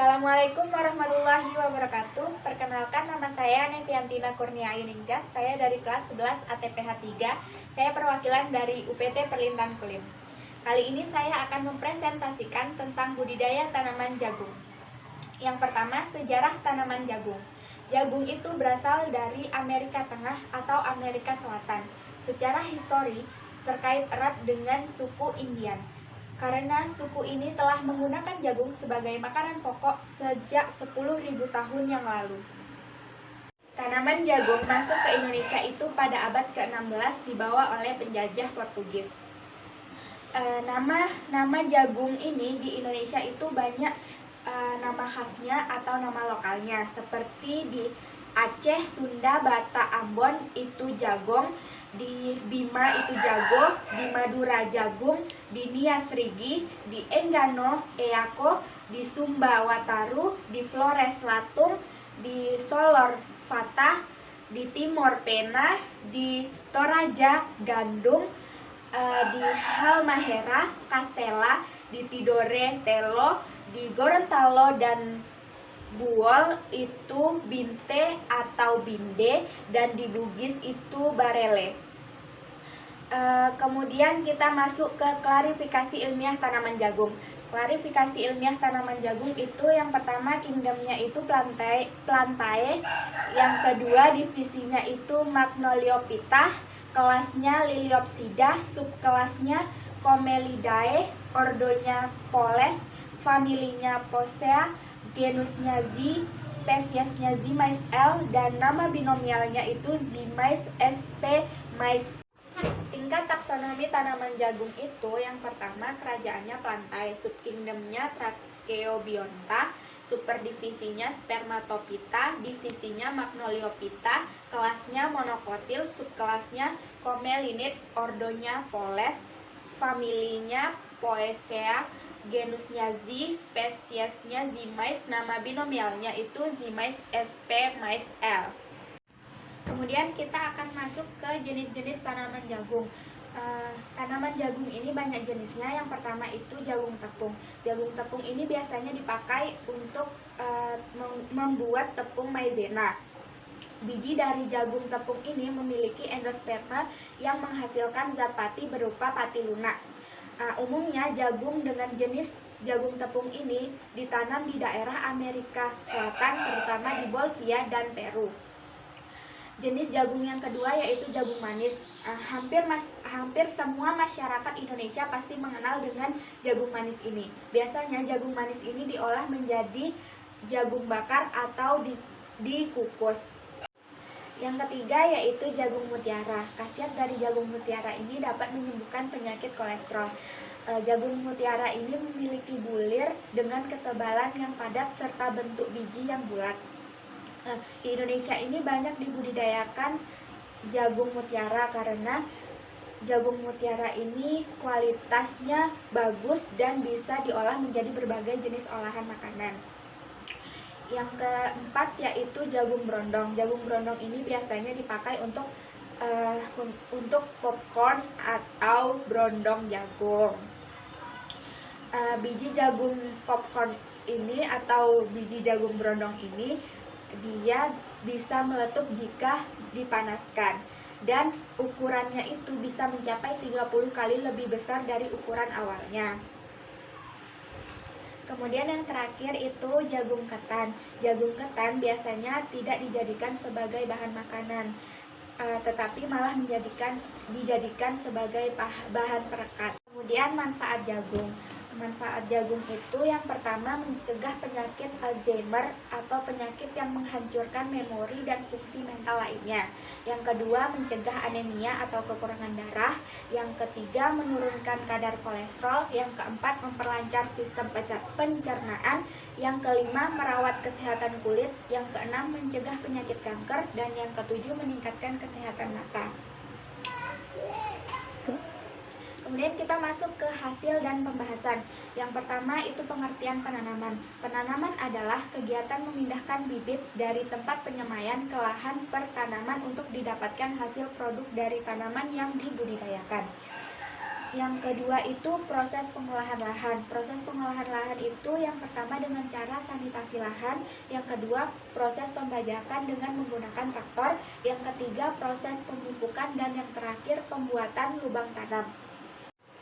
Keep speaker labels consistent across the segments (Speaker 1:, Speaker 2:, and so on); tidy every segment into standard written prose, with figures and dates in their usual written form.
Speaker 1: Assalamualaikum warahmatullahi wabarakatuh. Perkenalkan, nama saya Neviantina Kurnia Yuninggas. Saya dari kelas 11 ATPH 3. Saya perwakilan dari UPT Perlintan Kulim. Kali ini saya akan mempresentasikan tentang budidaya tanaman jagung. Yang pertama, sejarah tanaman jagung. Jagung itu berasal dari Amerika Tengah atau Amerika Selatan. Secara histori, terkait erat dengan suku Indian. Karena suku ini telah menggunakan jagung sebagai makanan pokok sejak 10.000 tahun yang lalu. Tanaman jagung masuk ke Indonesia itu pada abad ke-16 dibawa oleh penjajah Portugis. Nama jagung ini di Indonesia itu banyak nama khasnya atau nama lokalnya, seperti di Aceh, Sunda, Batak, Ambon itu jagong, di Bima itu jago, di Madura jagung, di Nias Rigi, di Enggano Eyako, di Sumba Wataru, di Flores Latung, di Solor Fatah, di Timor Pena, di Toraja Gandung, di Halmahera Castella, di Tidore Telo, di Gorontalo dan Buol itu Binte atau Binde, dan di Bugis itu Barele. Kemudian kita masuk ke klarifikasi ilmiah tanaman jagung. Klarifikasi ilmiah tanaman jagung itu yang pertama kingdomnya itu Plantae, yang kedua divisinya itu Magnoliophyta, kelasnya Liliopsida, subkelasnya Comelidae, ordonya Poles, familinya Posea, genusnya Z, spesiesnya Zimais L, dan nama binomialnya itu Zimais sp. mais. Tingkat taksonomi tanaman jagung itu yang pertama kerajaannya Plantae, subkingdomnya Tracheobionta, superdivisinya Spermatophyta, divisinya Magnoliophyta, kelasnya Monocotyl, subkelasnya Comelinids, ordonya Poles, familinya Poaceae, genusnya Z, spesiesnya Zimais, nama binomialnya itu Zimais sp. mais L. Kemudian kita akan masuk ke jenis-jenis tanaman jagung. Tanaman jagung ini banyak jenisnya. Yang pertama itu jagung tepung. Jagung tepung ini biasanya dipakai untuk membuat tepung maizena. Biji dari jagung tepung ini memiliki endosperma yang menghasilkan zat pati berupa pati lunak. Umumnya jagung dengan jenis jagung tepung ini ditanam di daerah Amerika Selatan, terutama di Bolivia dan Peru. Jenis jagung yang kedua yaitu jagung manis. Hampir semua masyarakat Indonesia pasti mengenal dengan jagung manis ini. Biasanya jagung manis ini diolah menjadi jagung bakar atau dikukus. Yang ketiga yaitu jagung mutiara. Khasiat dari jagung mutiara ini dapat menyembuhkan penyakit kolesterol. Jagung mutiara ini memiliki bulir dengan ketebalan yang padat serta bentuk biji yang bulat. Di Indonesia ini banyak dibudidayakan jagung mutiara karena jagung mutiara ini kualitasnya bagus dan bisa diolah menjadi berbagai jenis olahan makanan. Yang keempat yaitu jagung brondong. Jagung brondong ini biasanya dipakai untuk popcorn atau brondong jagung. Biji jagung popcorn ini atau biji jagung brondong ini dia bisa meletup jika dipanaskan, dan ukurannya itu bisa mencapai 30 kali lebih besar dari ukuran awalnya. Kemudian yang terakhir itu jagung ketan. Jagung ketan biasanya tidak dijadikan sebagai bahan makanan, tetapi malah dijadikan sebagai bahan perekat. Kemudian manfaat jagung. Manfaat jagung itu yang pertama mencegah penyakit Alzheimer atau penyakit yang menghancurkan memori dan fungsi mental lainnya. Yang kedua mencegah anemia atau kekurangan darah. Yang ketiga menurunkan kadar kolesterol. Yang keempat memperlancar sistem pencernaan. Yang kelima merawat kesehatan kulit. Yang keenam mencegah penyakit kanker. Dan yang ketujuh meningkatkan kesehatan mata. Kemudian kita masuk ke hasil dan pembahasan. Yang pertama itu pengertian penanaman. Penanaman adalah kegiatan memindahkan bibit dari tempat penyemaian ke lahan pertanaman untuk didapatkan hasil produk dari tanaman yang dibudidayakan. Yang kedua itu proses pengolahan lahan. Proses pengolahan lahan itu yang pertama dengan cara sanitasi lahan, yang kedua proses pembajakan dengan menggunakan traktor, yang ketiga proses pemupukan, dan yang terakhir pembuatan lubang tanam.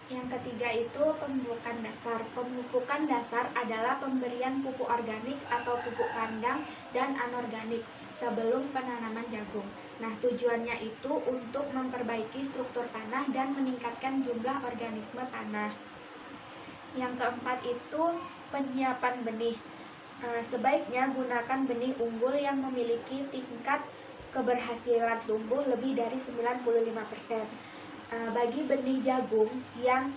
Speaker 1: Yang ketiga itu pemupukan dasar. Pemupukan dasar adalah pemberian pupuk organik atau pupuk kandang dan anorganik sebelum penanaman jagung. Nah, tujuannya itu untuk memperbaiki struktur tanah dan meningkatkan jumlah organisme tanah. Yang keempat itu penyiapan benih. Sebaiknya gunakan benih unggul yang memiliki tingkat keberhasilan tumbuh lebih dari 95%. Bagi benih jagung yang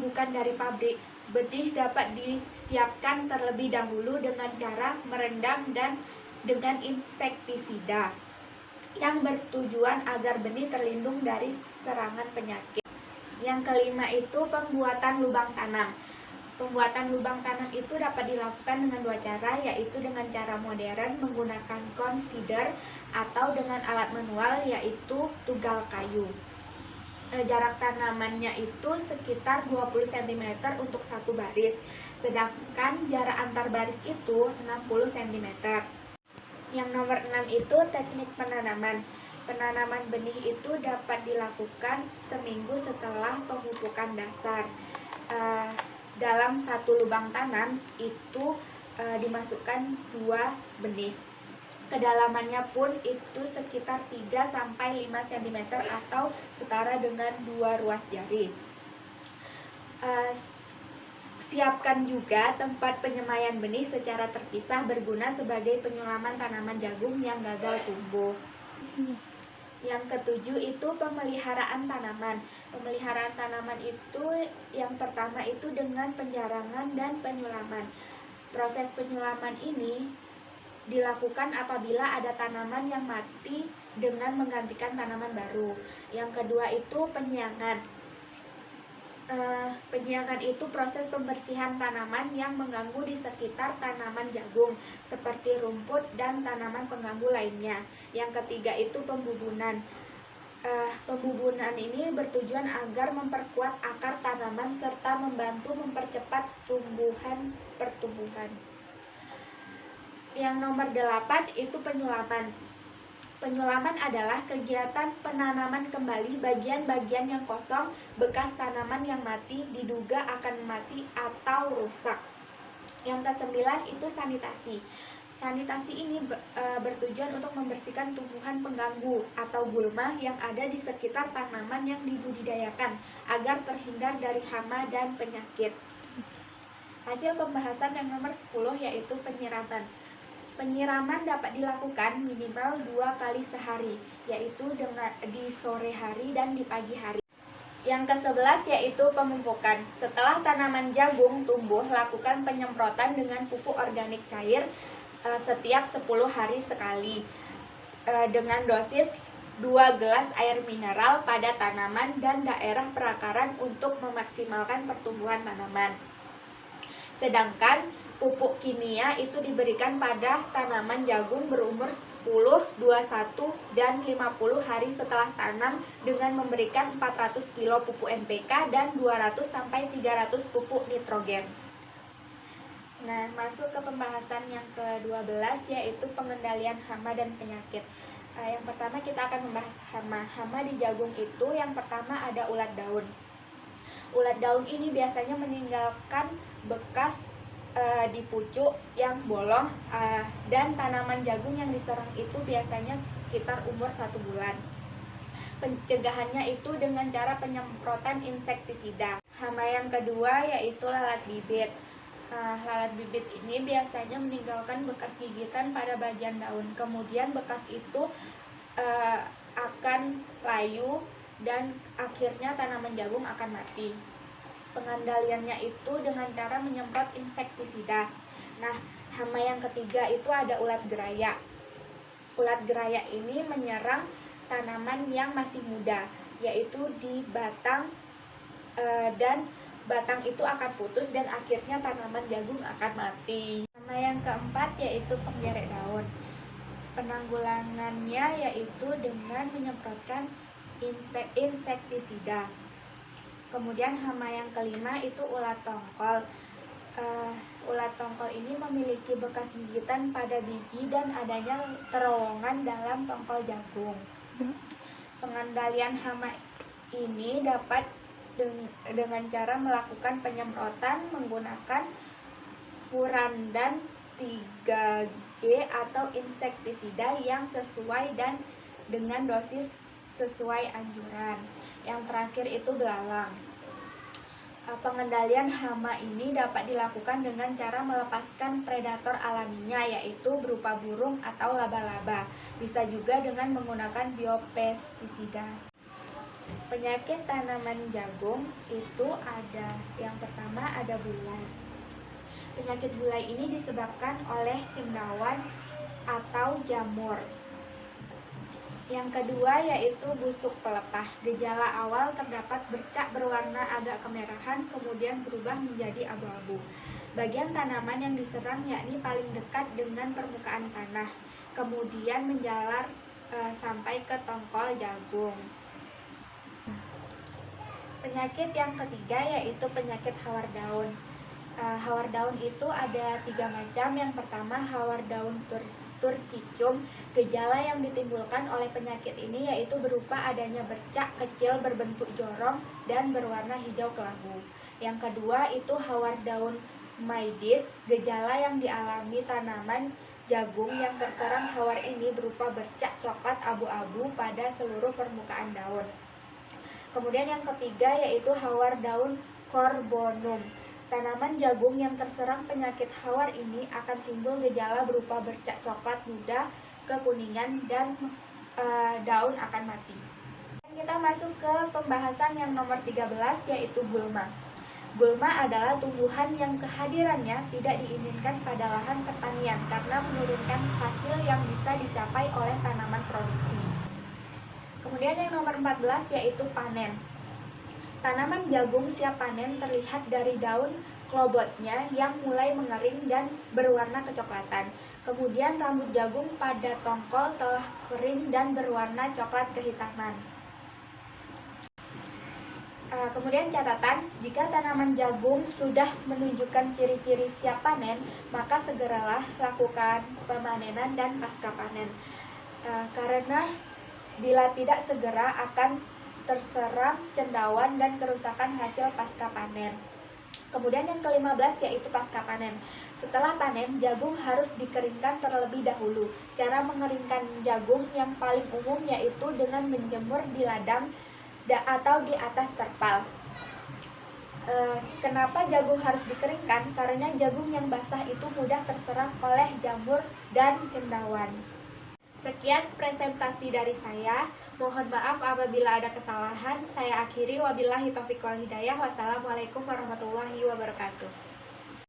Speaker 1: bukan dari pabrik, benih dapat disiapkan terlebih dahulu dengan cara merendam dan dengan insektisida yang bertujuan agar benih terlindung dari serangan penyakit. Yang kelima itu pembuatan lubang tanam. Pembuatan lubang tanam itu dapat dilakukan dengan dua cara, yaitu dengan cara modern menggunakan consider atau dengan alat manual yaitu tugal kayu. Jarak tanamannya itu sekitar 20 cm untuk satu baris, sedangkan jarak antar baris itu 60 cm. Yang nomor 6 itu teknik penanaman. Penanaman benih itu dapat dilakukan seminggu setelah pemupukan dasar. Dalam satu lubang tanam itu dimasukkan 2 benih. Kedalamannya pun itu sekitar 3-5 cm atau setara dengan 2 ruas jari. Siapkan juga tempat penyemaian benih secara terpisah berguna sebagai penyulaman tanaman jagung yang gagal tumbuh. Yang ketujuh itu pemeliharaan tanaman. Pemeliharaan tanaman itu yang pertama itu dengan penjarangan dan penyulaman. Proses penyulaman ini dilakukan apabila ada tanaman yang mati dengan menggantikan tanaman baru. Yang kedua itu penyiangan. Penyiangan itu proses pembersihan tanaman yang mengganggu di sekitar tanaman jagung seperti rumput dan tanaman pengganggu lainnya. Yang ketiga itu pembubunan. Pembubunan ini bertujuan agar memperkuat akar tanaman serta membantu mempercepat pertumbuhan. Yang nomor 8 itu penyulaman. Penyulaman adalah kegiatan penanaman kembali bagian-bagian yang kosong bekas tanaman yang mati diduga akan mati atau rusak. Yang ke-9 itu sanitasi. Sanitasi ini bertujuan untuk membersihkan tumbuhan pengganggu atau gulma yang ada di sekitar tanaman yang dibudidayakan agar terhindar dari hama dan penyakit. Hasil pembahasan yang nomor 10 yaitu penyiraman. Penyiraman dapat dilakukan minimal 2 kali sehari, yaitu di sore hari dan di pagi hari. Yang ke-11 yaitu pemupukan. Setelah tanaman jagung tumbuh, lakukan penyemprotan dengan pupuk organik cair setiap 10 hari sekali dengan dosis 2 gelas air mineral pada tanaman dan daerah perakaran untuk memaksimalkan pertumbuhan tanaman. Sedangkan pupuk kimia itu diberikan pada tanaman jagung berumur 10, 21, dan 50 hari setelah tanam dengan memberikan 400 kg pupuk NPK dan 200-300 pupuk nitrogen. Nah, masuk ke pembahasan yang ke-12 yaitu pengendalian hama dan penyakit. Yang pertama kita akan membahas hama. Hama di jagung itu yang pertama ada ulat daun. Ulat daun ini biasanya meninggalkan bekas di pucuk yang bolong dan tanaman jagung yang diserang itu biasanya sekitar umur 1 bulan. Pencegahannya itu dengan cara penyemprotan insektisida. Hama yang kedua yaitu lalat bibit. Lalat bibit ini biasanya meninggalkan bekas gigitan pada bagian daun. Kemudian bekas itu akan layu dan akhirnya tanaman jagung akan mati. Pengendaliannya itu dengan cara menyemprot insektisida. Nah, hama yang ketiga itu ada ulat geraya. Ulat geraya ini menyerang tanaman yang masih muda, yaitu di batang dan batang itu akan putus dan akhirnya tanaman jagung akan mati. Hama yang keempat yaitu penggerek daun. Penanggulangannya yaitu dengan menyemprotkan insektisida. Kemudian hama yang kelima itu ulat tongkol. Ulat tongkol ini memiliki bekas gigitan pada biji dan adanya terowongan dalam tongkol jagung. Pengendalian hama ini dapat dengan cara melakukan penyemprotan menggunakan furandan 3G atau insektisida yang sesuai dan dengan dosis sesuai anjuran. Yang terakhir itu belalang. Pengendalian hama ini dapat dilakukan dengan cara melepaskan predator alaminya, yaitu berupa burung atau laba-laba. Bisa juga dengan menggunakan biopestisida. Penyakit tanaman jagung itu ada, yang pertama ada bulai. Penyakit bulai ini disebabkan oleh cendawan atau jamur. Yang kedua yaitu busuk pelepah. Gejala awal terdapat bercak berwarna agak kemerahan, kemudian berubah menjadi abu-abu. Bagian tanaman yang diserang yakni paling dekat dengan permukaan tanah, kemudian menjalar sampai ke tongkol jagung. Penyakit yang ketiga yaitu penyakit hawar daun. Hawar daun itu ada 3 macam. Yang pertama hawar daun turcicum. Gejala yang ditimbulkan oleh penyakit ini yaitu berupa adanya bercak kecil berbentuk jorong dan berwarna hijau kelabu. Yang kedua itu hawar daun maidis. Gejala yang dialami tanaman jagung yang terserang hawar ini berupa bercak coklat abu-abu pada seluruh permukaan daun. Kemudian yang ketiga yaitu hawar daun corbonum. Tanaman jagung yang terserang penyakit hawar ini akan timbul gejala berupa bercak coklat muda, kekuningan, dan daun akan mati. Kita masuk ke pembahasan yang nomor 13 yaitu gulma. Gulma adalah tumbuhan yang kehadirannya tidak diinginkan pada lahan pertanian karena menurunkan hasil yang bisa dicapai oleh tanaman produksi. Kemudian yang nomor 14 yaitu panen. Tanaman jagung siap panen terlihat dari daun klobotnya yang mulai mengering dan berwarna kecoklatan. Kemudian rambut jagung pada tongkol telah kering dan berwarna coklat kehitaman. Kemudian catatan, jika tanaman jagung sudah menunjukkan ciri-ciri siap panen, maka segeralah lakukan pemanenan dan pasca panen. Karena bila tidak segera akan terserang cendawan dan kerusakan hasil pasca panen. Kemudian yang ke-15 yaitu pasca panen. Setelah panen, jagung harus dikeringkan terlebih dahulu. Cara mengeringkan jagung yang paling umum yaitu dengan menjemur di ladang atau di atas terpal. Kenapa jagung harus dikeringkan? Karena jagung yang basah itu mudah terserang oleh jamur dan cendawan. Sekian presentasi dari saya. Mohon maaf apabila ada kesalahan. Saya akhiri, wabillahi taufiq wal hidayah. Wassalamualaikum warahmatullahi wabarakatuh.